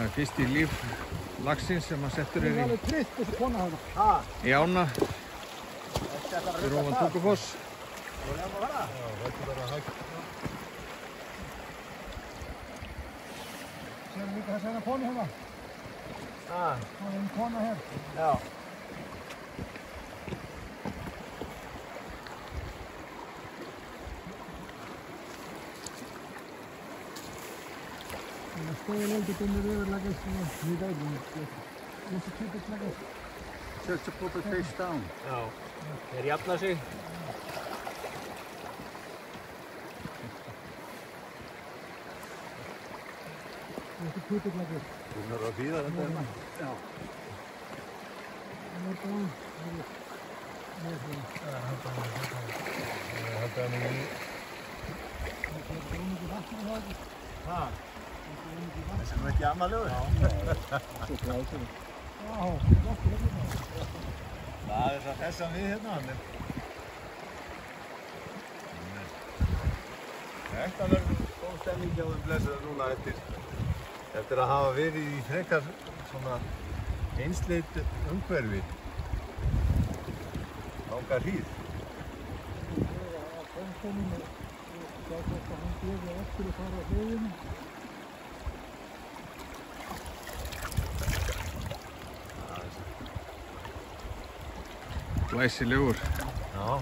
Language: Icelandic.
Það fyrst í líf laxins sem að settur Það alveg tryggt þessu kona hana. í ána fyrir ofan Tungufoss. Já, þetta er að hægt. Sér líka þess að konu hérna. Það er en kona hér. Já. Það stóði lengi bundið yfirlega í veginni. Þessi typisk lega. Just to put the fish down. Já, þeir jafna sig. Þessi typisk lega. Þú verður að bíða þetta hérna. Já. Það er bara Þetta er nú í. Þessi er ekki annarlegur. Það er það þessa við hérna. Þetta verður góð stemning hjá þeim blessaður núna eftir að hafa verið í frekar svona einsleit umhverfi. Langa hríð. Glæsilegur. Já.